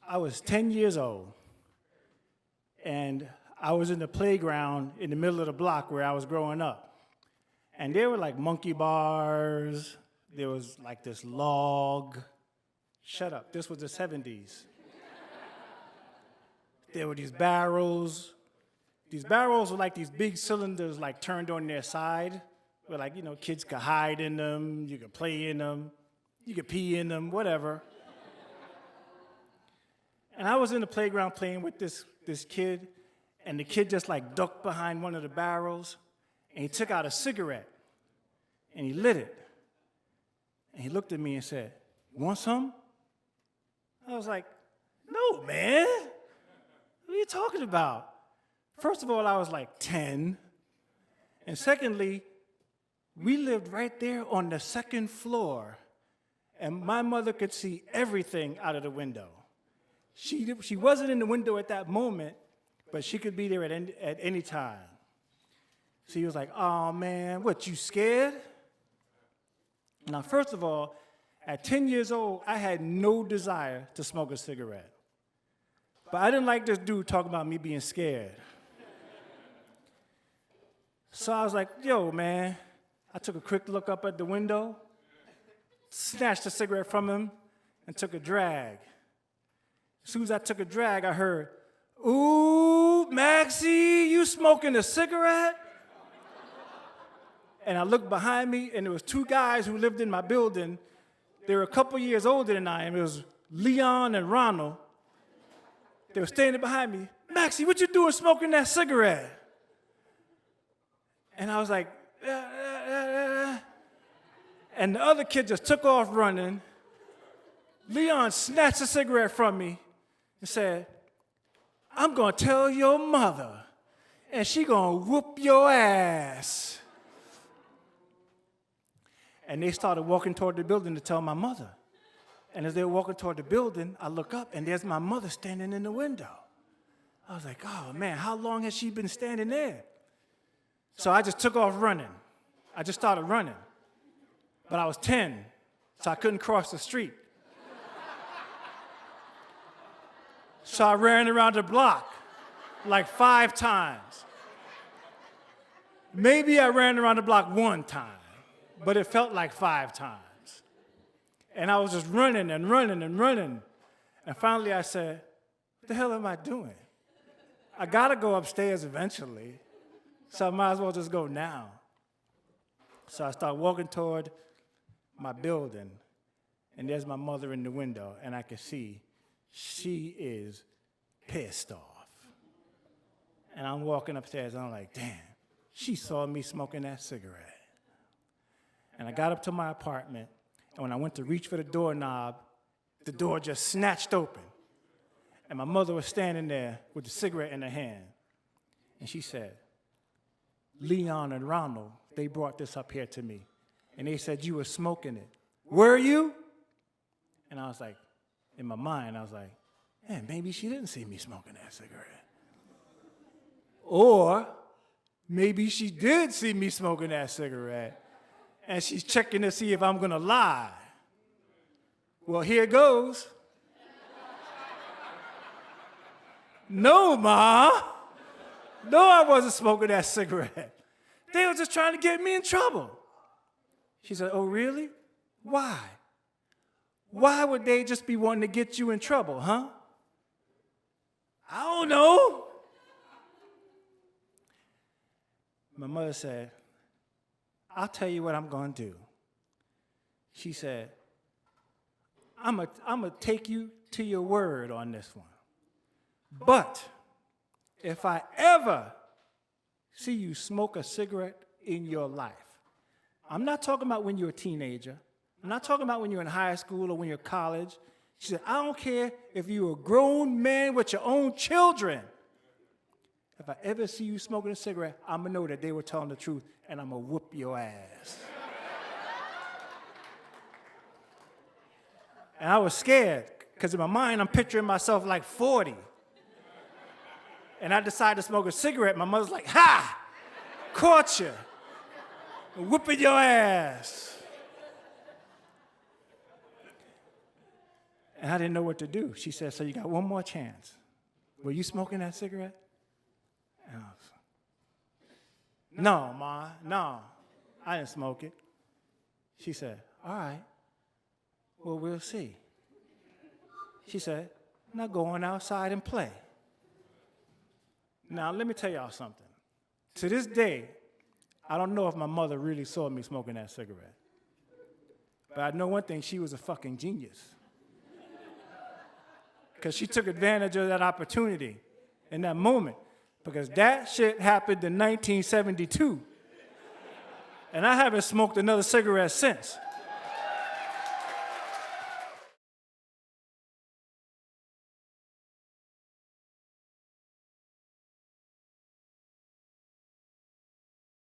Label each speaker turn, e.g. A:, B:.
A: I was 10 years old, and I was in the playground in the middle of the block where I was growing up. And there were like monkey bars, there was like this log. Shut up, this was the 70s. There were these barrels. These barrels were like these big cylinders like turned on their side, where like, kids could hide in them, you could play in them, you could pee in them, whatever. And I was in the playground playing with this kid, and the kid just like ducked behind one of the barrels, and he took out a cigarette, and he lit it. And he looked at me and said, "You want some?" I was like, "No, man. What are you talking about?" First of all, I was like 10. And secondly, we lived right there on the second floor, and my mother could see everything out of the window. She wasn't in the window at that moment, but she could be there at any time. So he was like, "Oh, man, what, you scared?" Now, first of all, at 10 years old, I had no desire to smoke a cigarette. But I didn't like this dude talking about me being scared. So I was like, "Yo, man." I took a quick look up at the window, snatched a cigarette from him, and took a drag. As soon as I took a drag, I heard, "Ooh, Maxie, you smoking a cigarette?" And I looked behind me, and there was two guys who lived in my building. They were a couple years older than I am. It was Leon and Ronald. They were standing behind me. "Maxie, what you doing smoking that cigarette?" And I was like, And the other kid just took off running. Leon snatched a cigarette from me and said, "I'm going to tell your mother, and she going to whoop your ass." And they started walking toward the building to tell my mother. And as they were walking toward the building, I look up, and there's my mother standing in the window. I was like, "Oh, man, how long has she been standing there?" So I just took off running. I just started running. But I was 10, so I couldn't cross the street. So I ran around the block like 5 times. Maybe I ran around the block 1 time, but it felt like 5 times. And I was just running and running and running. And finally I said, "What the hell am I doing? I gotta go upstairs eventually, so I might as well just go now." So I started walking toward my building, and there's my mother in the window, and I can see she is pissed off. And I'm walking upstairs, and I'm like, "Damn, she saw me smoking that cigarette." And I got up to my apartment, and when I went to reach for the doorknob, the door just snatched open. And my mother was standing there with the cigarette in her hand. And she said, "Leon and Ronald, they brought this up here to me. And they said you were smoking it. Were you?" And I was like, in my mind, I was like, "Man, maybe she didn't see me smoking that cigarette. Or maybe she did see me smoking that cigarette, and she's checking to see if I'm gonna lie. Well, here goes. No, Ma. No, I wasn't smoking that cigarette. They were just trying to get me in trouble." She said, "Oh, really? Why? Why would they just be wanting to get you in trouble, huh?" "I don't know." My mother said, "I'll tell you what I'm going to do." She said, I'm gonna take you to your word on this one. But if I ever see you smoke a cigarette in your life, I'm not talking about when you're a teenager. I'm not talking about when you're in high school or when you're in college. She said, "I don't care if you're a grown man with your own children. If I ever see you smoking a cigarette, I'm going to know that they were telling the truth, and I'm going to whoop your ass." And I was scared, because in my mind, I'm picturing myself like 40. And I decided to smoke a cigarette. My mother's like, "Ha! Caught you. Whooping your ass." And I didn't know what to do. She said, so you got one more chance. Were you smoking that cigarette? And I was, no, Ma, no, I didn't smoke it. She said, all right, well, we'll see. She said, now go on outside and play. Now, let me tell y'all something. To this day, I don't know if my mother really saw me smoking that cigarette. But I know one thing, she was a fucking genius. Because she took advantage of that opportunity in that moment. Because that shit happened in 1972. And I haven't smoked another cigarette since.